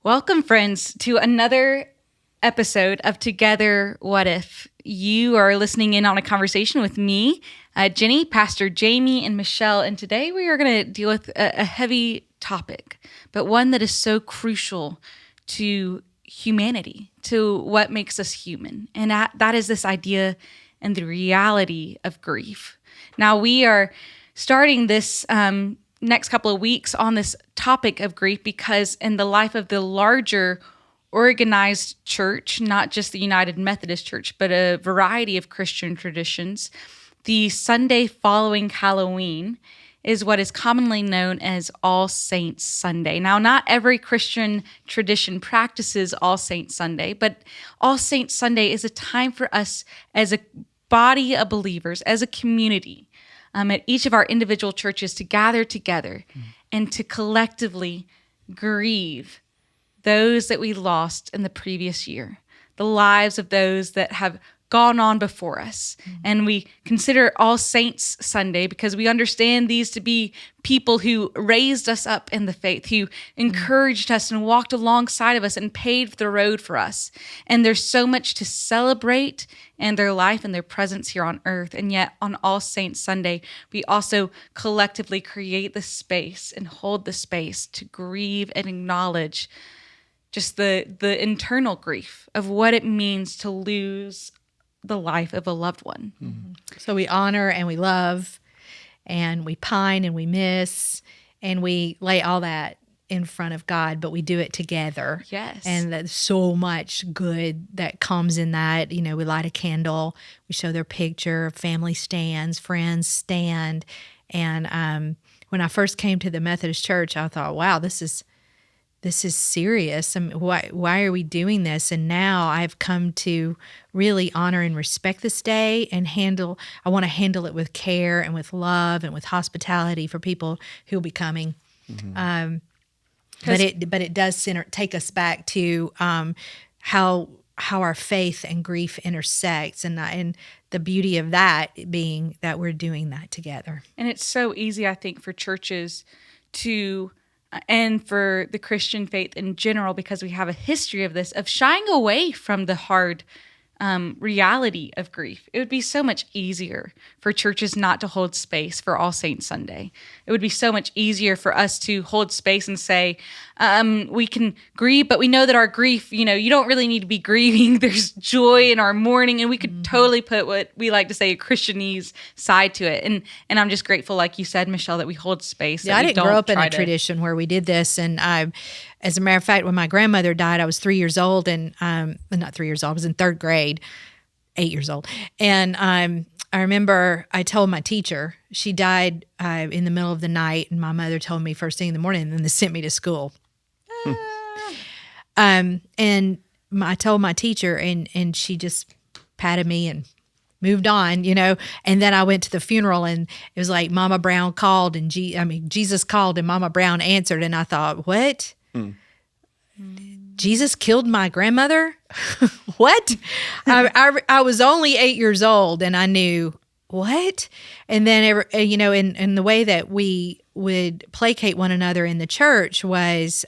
Welcome, friends, to another episode of Together What If. You are listening in on a conversation with me, Jenny, Pastor Jamie, and Michelle. And today we are going to deal with a heavy topic, but one that is so crucial to humanity, to what makes us human. And that is this idea and the reality of grief. Now, we are starting this next couple of weeks on this topic of grief because in the life of the larger organized church, not just the United Methodist Church, but a variety of Christian traditions, the Sunday following Halloween is what is commonly known as All Saints Sunday. Now, not every Christian tradition practices All Saints Sunday, but All Saints Sunday is a time for us as a body of believers, as a community, at each of our individual churches to gather together and to collectively grieve those that we lost in the previous year, the lives of those that have gone on before us. And we consider All Saints Sunday because we understand these to be people who raised us up in the faith, who encouraged us and walked alongside of us and paved the road for us. And there's so much to celebrate in their life and their presence here on earth. And yet on All Saints Sunday, we also collectively create the space and hold the space to grieve and acknowledge just the internal grief of what it means to lose the life of a loved one. Mm-hmm. So we honor and we love and we pine and we miss and we lay all that in front of God, but we do it together. Yes. And there's so much good that comes in that. You know, we light a candle, we show their picture, family stands, friends stand. And when I first came to the Methodist Church, I thought, wow, this is serious. I mean, why are we doing this? And now I've come to really honor and respect this day and I want to handle it with care and with love and with hospitality for people who will be coming. Mm-hmm. But it does take us back to how our faith and grief intersects, and the beauty of that being that we're doing that together. And it's so easy, I think, for churches to and for the Christian faith in general, because we have a history of this, of shying away from the hard reality of grief. It would be so much easier for churches not to hold space for All Saints Sunday. It would be so much easier for us to hold space and say, we can grieve, but we know that our grief, you don't really need to be grieving. There's joy in our mourning, and we could totally put what we like to say a Christianese side to it. And I'm just grateful, like you said, Michelle, that we hold space. Yeah, I didn't grow up in a tradition where we did this, and as a matter of fact, when my grandmother died, I was 3 years old, and not 3 years old, I was in third grade, 8 years old. And I remember I told my teacher, she died in the middle of the night, and my mother told me first thing in the morning, and then they sent me to school. And I told my teacher, and she just patted me and moved on, and then I went to the funeral, and it was like Mama Brown called, and Jesus called, and Mama Brown answered, and I thought, what? Jesus killed my grandmother? What? I was only 8 years old, and I knew, what? And then, in the way that we would placate one another in the church was,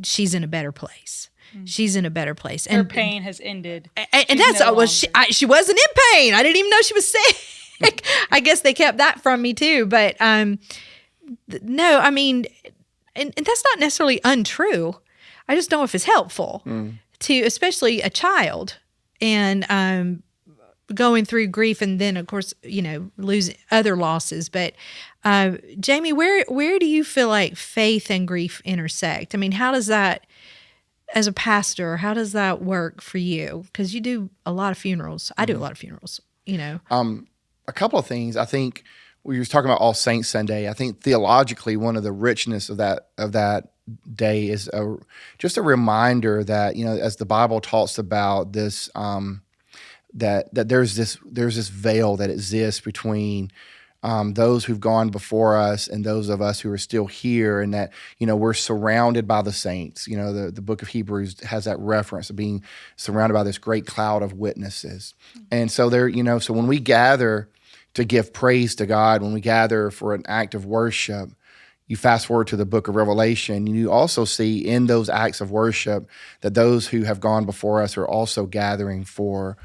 she's in a better place. She's in a better place. Her pain has ended. And that's all. She wasn't in pain. I didn't even know she was sick. I guess they kept that from me too. But no, I mean, and that's not necessarily untrue. I just don't know if it's helpful to, especially a child, and going through grief, and then of course, losing other losses. But Jamie, where do you feel like faith and grief intersect? I mean, how does that, as a pastor, how does that work for you? Because you do a lot of funerals. I do a lot of funerals. A couple of things. I think we were talking about All Saints Sunday. I think theologically, one of the richness of that day is just a reminder that as the Bible talks about this, that there's this veil that exists between those who've gone before us and those of us who are still here, and that we're surrounded by the saints. The book of Hebrews has that reference of being surrounded by this great cloud of witnesses. And so so when we gather to give praise to God, when we gather for an act of worship, you fast forward to the book of Revelation, you also see in those acts of worship that those who have gone before us are also gathering for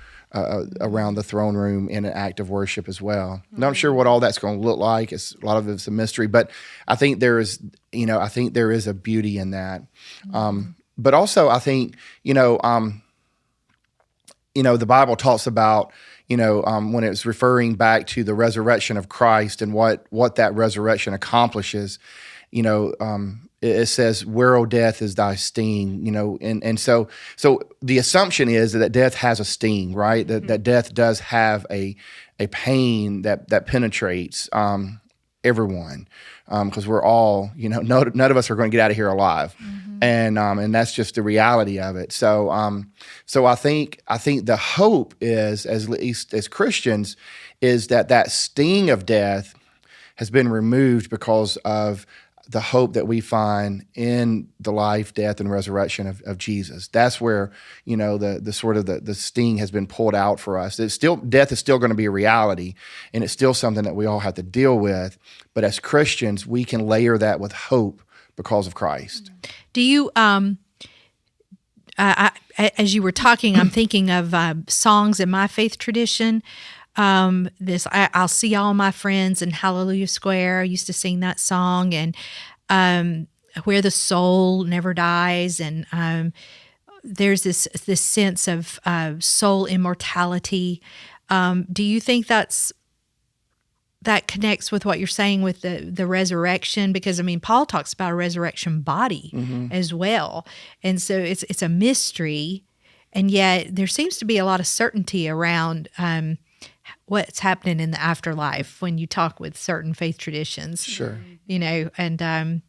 around the throne room in an act of worship as well. I'm not sure what all that's going to look like. A lot of it's a mystery, but I think there is a beauty in that. But also, I think the Bible talks about when it's referring back to the resurrection of Christ and what that resurrection accomplishes. It says, "Where, O death, is thy sting?" And so the assumption is that death has a sting, right? That death does have a pain that penetrates everyone, because we're all, none of us are going to get out of here alive, and that's just the reality of it. So I think the hope is, at least as Christians, is that sting of death has been removed because of the hope that we find in the life, death, and resurrection of Jesus. That's where, the sort of the sting has been pulled out for us. Death is still going to be a reality, and it's still something that we all have to deal with. But as Christians, we can layer that with hope because of Christ. Do you, as you were talking, I'm thinking of songs in my faith tradition. I'll see all my friends in Hallelujah Square. I used to sing that song, and Where the Soul Never Dies, and there's this sense of soul immortality. Do you think that connects with what you're saying with the resurrection? Because Paul talks about a resurrection body as well, and so it's a mystery, and yet there seems to be a lot of certainty around what's happening in the afterlife when you talk with certain faith traditions. Sure. And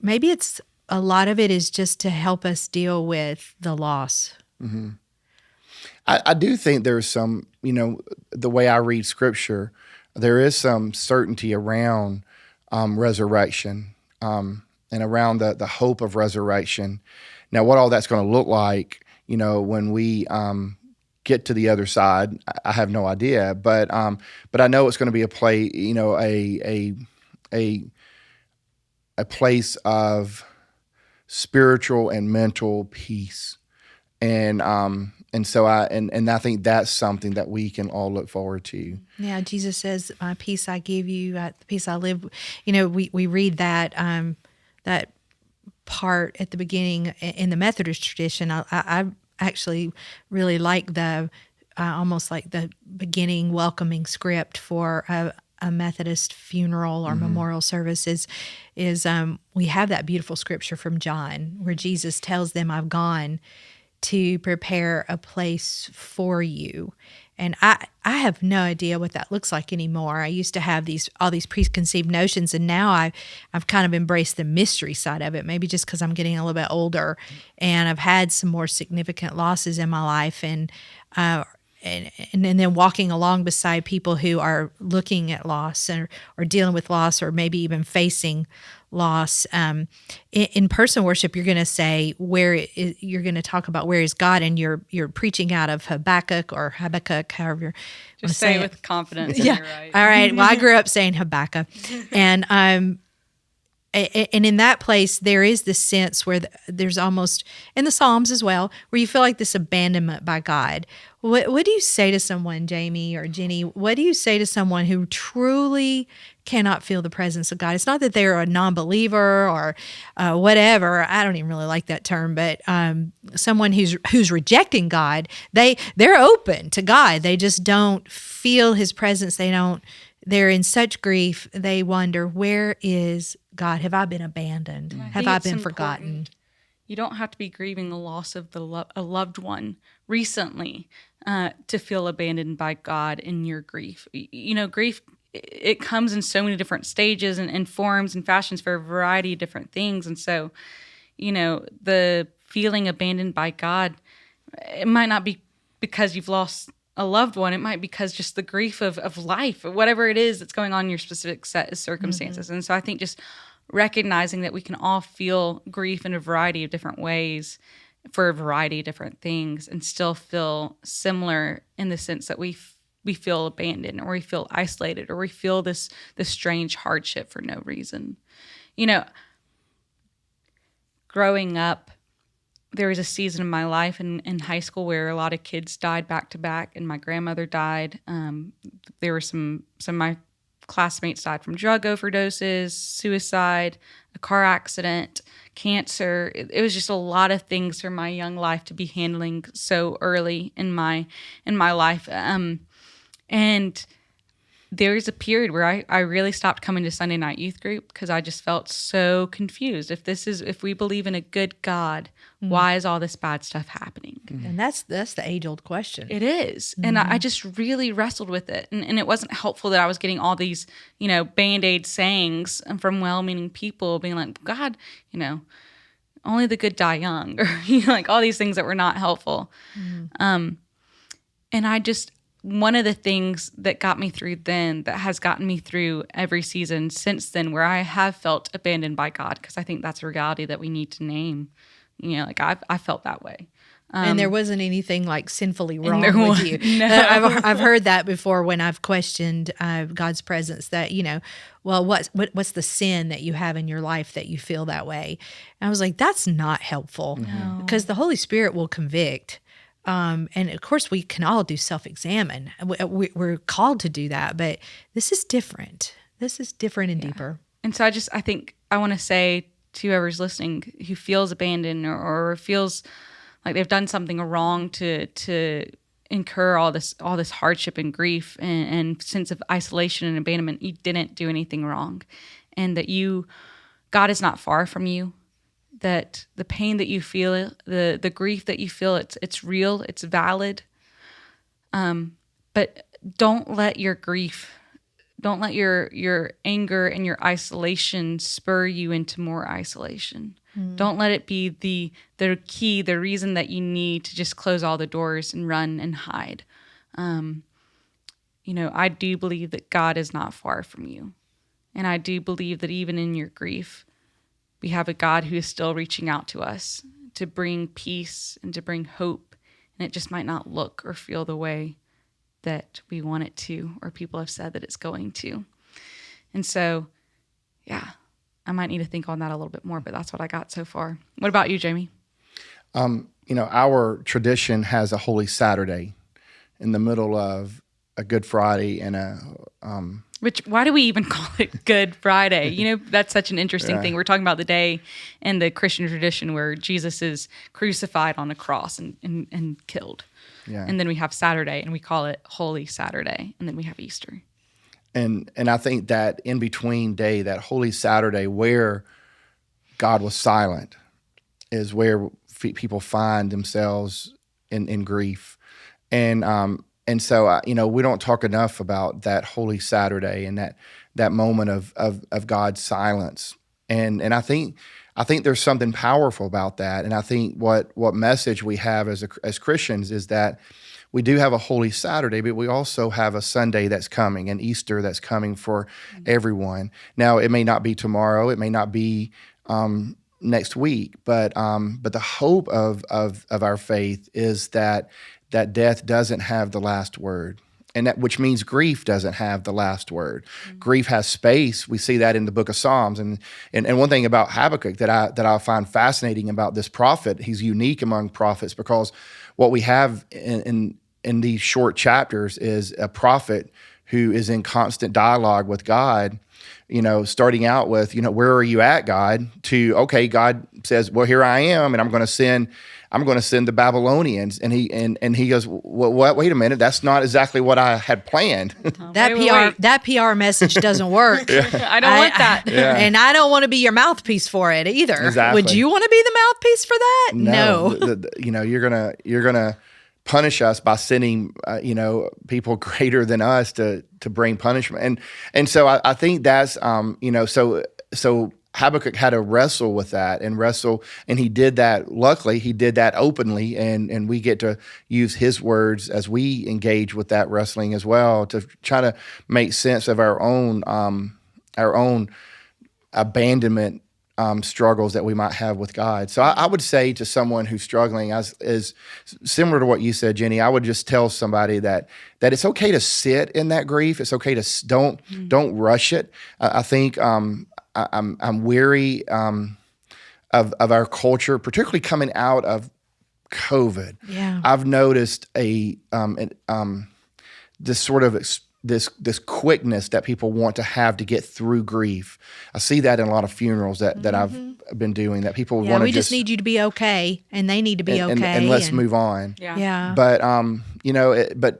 maybe it's a lot of it is just to help us deal with the loss. Mm-hmm. I do think there's some, the way I read Scripture, there is some certainty around resurrection and around the hope of resurrection. Now, what all that's going to look like, when we get to the other side, I have no idea, but I know it's going to be a place of spiritual and mental peace, and so I think that's something that we can all look forward to. Yeah, Jesus says, "My peace I give you, the peace I live." We read that that part at the beginning in the Methodist tradition. I actually really like the almost like the beginning welcoming script for a Methodist funeral or memorial service is we have that beautiful scripture from John where Jesus tells them, "I've gone to prepare a place for you." And I have no idea what that looks like anymore. I used to have all these preconceived notions, and now I've kind of embraced the mystery side of it, maybe just because I'm getting a little bit older and I've had some more significant losses in my life, and then walking along beside people who are looking at loss or dealing with loss or maybe even facing loss. In person worship, you're going to say you're going to talk about where is God, and you're preaching out of Habakkuk, however you just say it with confidence. Yeah. You're right. All right. Well, I grew up saying Habakkuk, and in that place, there is this sense where there's almost, in the Psalms as well, where you feel like this abandonment by God. What do you say to someone, Jamie or Jenny? What do you say to someone who truly cannot feel the presence of God? It's not that they're a non-believer or whatever. I don't even really like that term, but someone who's rejecting God, they're open to God. They just don't feel His presence. They're in such grief. They wonder, where is God? Have I been abandoned? Have I been forgotten? You don't have to be grieving the loss of a loved one recently to feel abandoned by God in your grief. Grief, it comes in so many different stages and forms and fashions for a variety of different things. And so, the feeling abandoned by God, it might not be because you've lost a loved one. It might be because just the grief of life, whatever it is that's going on in your specific set of circumstances. And so I think just recognizing that we can all feel grief in a variety of different ways for a variety of different things and still feel similar in the sense that we feel abandoned, or we feel isolated, or we feel this strange hardship for no reason. You know, growing up, there was a season of my life in high school where a lot of kids died back to back, and my grandmother died. There were some of my classmates died from drug overdoses, suicide, a car accident, cancer. It was just a lot of things for my young life to be handling so early in my life. And there's a period where I really stopped coming to Sunday night youth group because I just felt so confused. If we believe in a good God, why is all this bad stuff happening? And that's the age-old question. It is. And I just really wrestled with it. And it wasn't helpful that I was getting all these, Band-Aid sayings from well-meaning people being like, God, only the good die young, or like all these things that were not helpful. And one of the things that got me through then, that has gotten me through every season since then, where I have felt abandoned by God, because I think that's a reality that we need to name. I felt that way. And there wasn't anything like sinfully wrong there with was- you. no. I've heard that before when I've questioned God's presence. That what's the sin that you have in your life that you feel that way? And I was like, that's not helpful, because the Holy Spirit will convict. And of course, we can all do self-examine. We're called to do that, but this is different. This is different and deeper. And so I think I want to say to whoever's listening who feels abandoned or feels like they've done something wrong to incur all this hardship and grief and sense of isolation and abandonment, you didn't do anything wrong, and that God is not far from you. That the pain that you feel, the grief that you feel, it's real, it's valid. But don't let your grief, don't let your anger and your isolation spur you into more isolation. Don't let it be the key, the reason that you need to just close all the doors and run and hide. I do believe that God is not far from you. And I do believe that even in your grief, we have a God who is still reaching out to us to bring peace and to bring hope. And it just might not look or feel the way that we want it to, or people have said that it's going to. And so, I might need to think on that a little bit more, but that's what I got so far. What about you, Jamie? Our tradition has a Holy Saturday in the middle of a Good Friday and Why do we even call it Good Friday? That's such an interesting thing. We're talking about the day in the Christian tradition where Jesus is crucified on a cross and killed. Yeah. And then we have Saturday, and we call it Holy Saturday. And then we have Easter. And I think that in between day, that Holy Saturday where God was silent, is where people find themselves in grief. And so, we don't talk enough about that Holy Saturday and that moment of God's silence. And I think there's something powerful about that. And I think what message we have as Christians is that we do have a Holy Saturday, but we also have a Sunday that's coming, an Easter that's coming for everyone. Now, it may not be tomorrow, it may not be next week, but the hope of our faith is that death doesn't have the last word. And that, which means grief doesn't have the last word. Grief has space. We see that in the book of Psalms. And one thing about Habakkuk that I find fascinating about this prophet, he's unique among prophets, because what we have in these short chapters is a prophet who is in constant dialogue with God, starting out with, where are you at, God? To, okay, God says, well, here I am, and I'm going to send the Babylonians. And he goes, what? Wait a minute, that's not exactly what I had planned. That PR message doesn't work. I don't want that. Yeah. And I don't want to be your mouthpiece for it either. Exactly. Would you want to be the mouthpiece for that? No. You're gonna punish us by sending people greater than us to bring punishment. And so I think that's so Habakkuk had to wrestle with that and he did that. Luckily, he did that openly, and we get to use his words as we engage with that wrestling as well, to try to make sense of our own abandonment struggles that we might have with God. So I would say to someone who's struggling, is similar to what you said, Jenny, I would just tell somebody that it's okay to sit in that grief. It's okay to don't rush it. I think I'm weary of our culture, particularly coming out of COVID. Yeah. I've noticed this sort of this quickness that people want to have to get through grief. I see that in a lot of funerals that I've been doing, that people Yeah, want to we just need you to be okay, and they need to be okay. and let's move on. Yeah. Yeah. But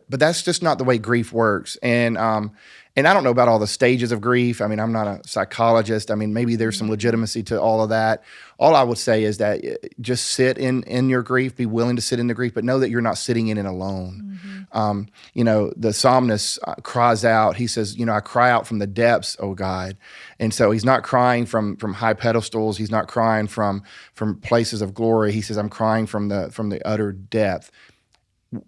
but that's just not the way grief works. And I don't know about all the stages of grief. I mean, I'm not a psychologist. I mean, maybe there's some legitimacy to all of that. All I would say is that just sit in your grief, be willing to sit in the grief, but know that you're not sitting in it alone. The psalmist cries out. He says, I cry out from the depths, oh God. And so he's not crying from high pedestals. He's not crying from places of glory. He says, I'm crying from the utter depth.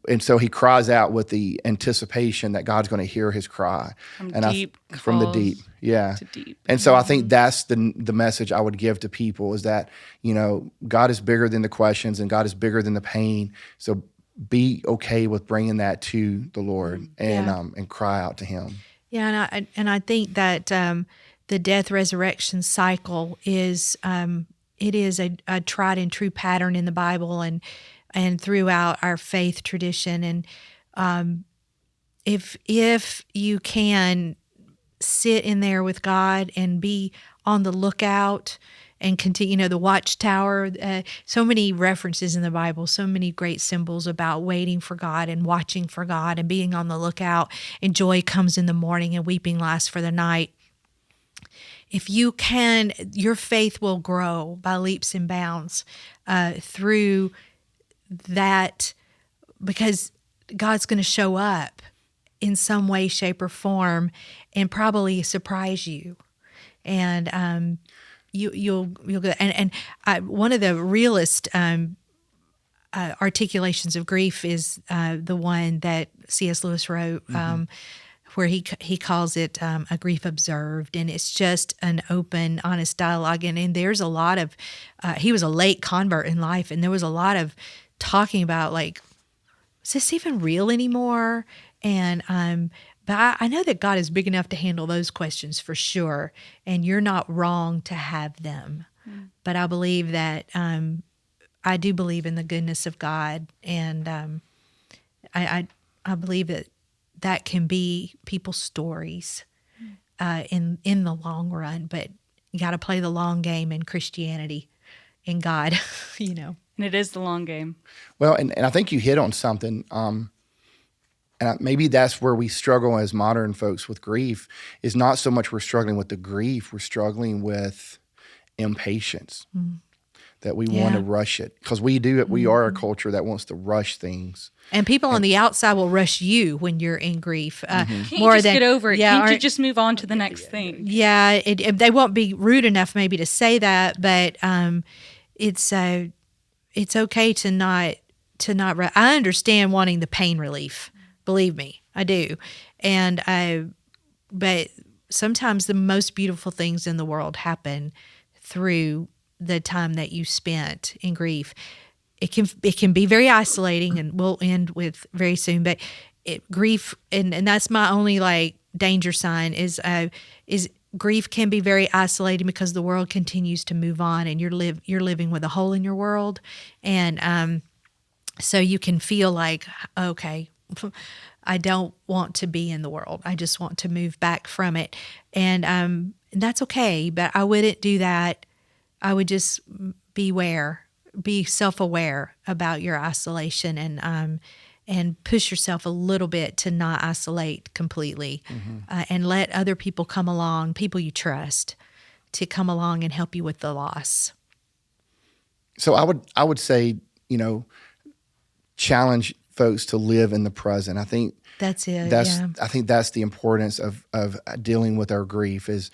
And so he cries out with the anticipation that God's going to hear his cry. From and deep from the deep. Yeah. to deep. And so I think that's the message I would give to people, is that, God is bigger than the questions and God is bigger than the pain. So be okay with bringing that to the Lord and cry out to him. Yeah, and I think that the death resurrection cycle is it is a tried and true pattern in the Bible and throughout our faith tradition. And if you can sit in there with God and be on the lookout and continue, the watchtower, so many references in the Bible, so many great symbols about waiting for God and watching for God and being on the lookout, and joy comes in the morning and weeping lasts for the night. If you can, your faith will grow by leaps and bounds through that, because God's going to show up in some way, shape, or form and probably surprise you. And you'll go. And one of the realest articulations of grief is the one that C.S. Lewis wrote, where he calls it a grief observed, and it's just an open, honest dialogue. And there's a lot of he was a late convert in life, and there was a lot of talking about, like, is this even real anymore? And but I know that God is big enough to handle those questions for sure, and you're not wrong to have them. But I believe that I do believe in the goodness of God, and I believe that can be people's stories in the long run. But you got to play the long game in Christianity, in God, And it is the long game. Well, and I think you hit on something. And maybe that's where we struggle as modern folks with grief, is not so much we're struggling with the grief, we're struggling with impatience, that we want to rush it. Because we do it. We are a culture that wants to rush things. And people on the outside will rush you when you're in grief. Can't you just get over it? Can't you just move on to the next thing? Yeah, they won't be rude enough maybe to say that, but it's okay to not. I understand wanting the pain relief. Believe me, I do. But sometimes the most beautiful things in the world happen through the time that you spent in grief. It can be very isolating, and we'll end with very soon. But grief, and that's my only danger sign is grief can be very isolating, because the world continues to move on, and you're living with a hole in your world, and so you can feel like, okay, I don't want to be in the world. I just want to move back from it. And that's okay, but I wouldn't do that. I would just be self-aware about your isolation, and push yourself a little bit to not isolate completely, and let other people come along, people you trust, to come along and help you with the loss. So I would say, challenge folks to live in the present. I think that's it. I think that's the importance of dealing with our grief, is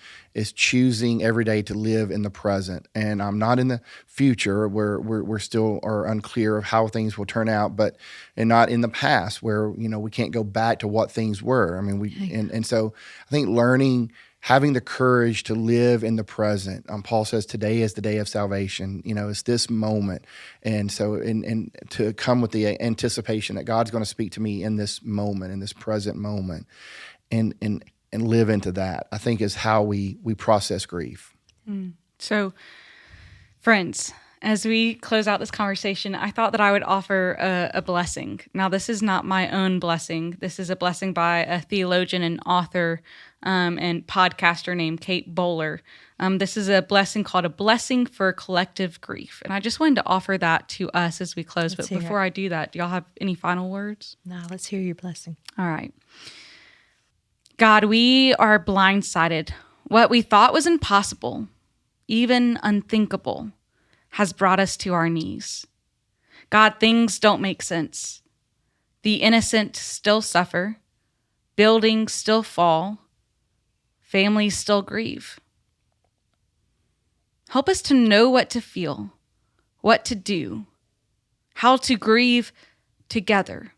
choosing every day to live in the present, and I'm not in the future where we're still are unclear of how things will turn out, and not in the past where we can't go back to what things were. I mean, and so I think having the courage to live in the present. Paul says today is the day of salvation. It's this moment. And so and to come with the anticipation that God's going to speak to me in this moment, in this present moment, and live into that, I think is how we process grief. So, friends, as we close out this conversation, I thought that I would offer a blessing. Now, this is not my own blessing. This is a blessing by a theologian and author and podcaster named Kate Bowler. This is a blessing called A Blessing for Collective Grief. And I just wanted to offer that to us as we close. Let's But hear before I do that, do y'all have any final words? No, let's hear your blessing. All right. God, we are blindsided. What we thought was impossible, even unthinkable, has brought us to our knees. God, things don't make sense. The innocent still suffer. Buildings still fall. Families still grieve. Help us to know what to feel, what to do, how to grieve together.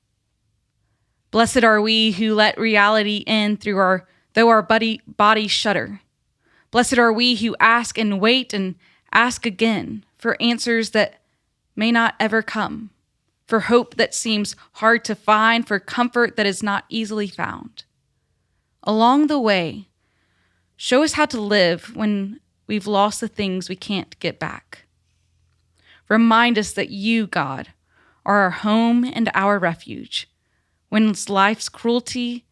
Blessed are we who let reality in though our bodies shudder. Blessed are we who ask and wait and ask again for answers that may not ever come, for hope that seems hard to find, for comfort that is not easily found. Along the way, show us how to live when we've lost the things we can't get back. Remind us that you, God, are our home and our refuge, when life's cruelty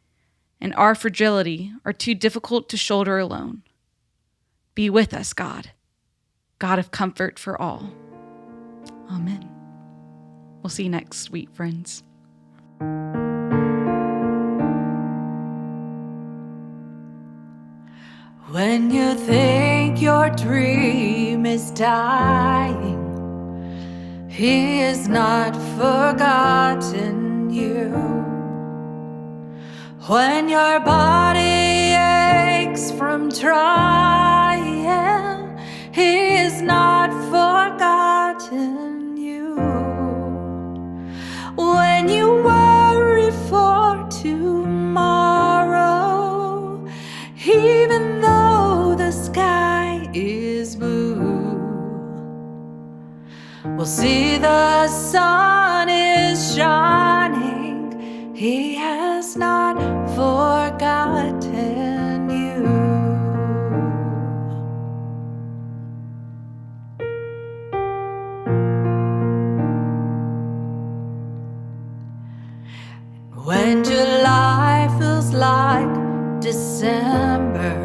and our fragility are too difficult to shoulder alone. Be with us, God, God of comfort for all. Amen. We'll see you next week, friends. When you think your dream is dying, He has not forgotten you. When your body aches from trying, He has not forgotten you. When you worry for tomorrow, even though the sky is blue, we'll see the sun is shining. He has not forgotten you. When July feels like December,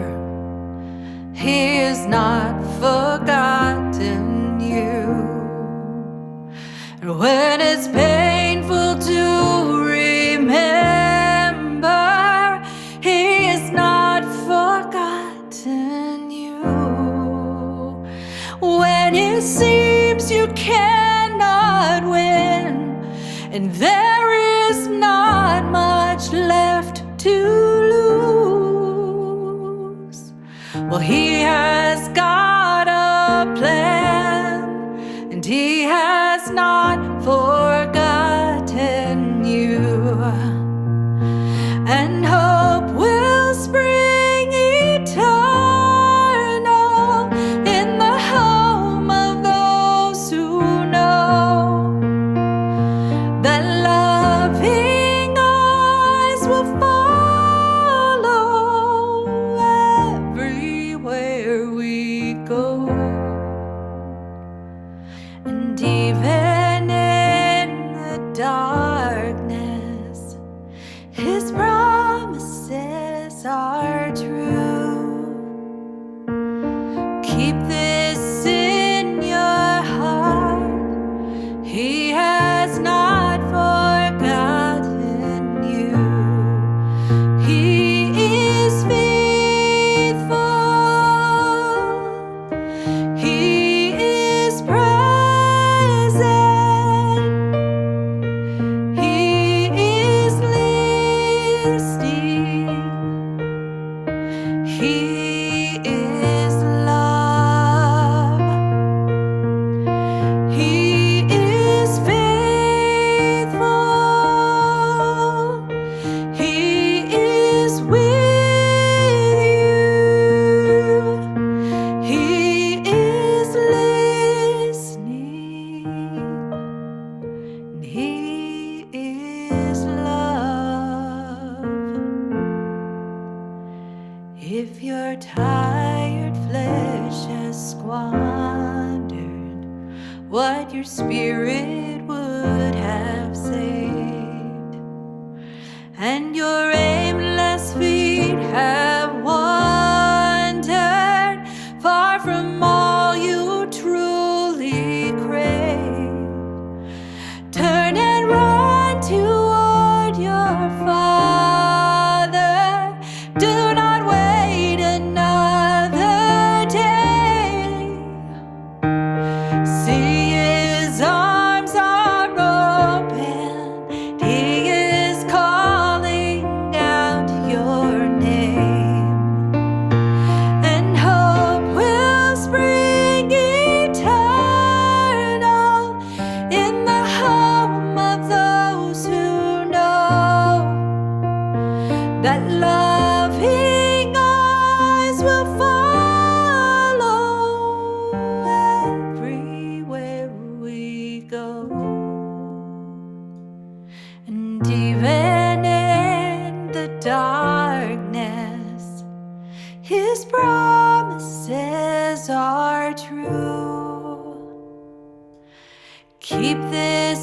He has not forgotten you. And when it's painful to remember, He has not forgotten you. When it seems you cannot win, and there is not much left to lose, well, He has got a plan, and He has not forgotten you. And hope will spring eternal in the home of those who know that loving eyes will follow everywhere we go. And even in the darkness, His promises are true. Keep this in your heart. He has not forgotten you. He is faithful. He is present. He is listening. He is love. He is faithful. He is with you. He is listening. And He is love. If your tired flesh your spirit would have saved, and your aimless feet have wandered far from all you truly crave. Turn and run toward your Father. Do not wait another day. See, his arms are open. He is calling out your name, and hope will spring eternal in the home of those who know that loving eyes will follow everywhere we go. And even in the darkness, his promises are true. Keep this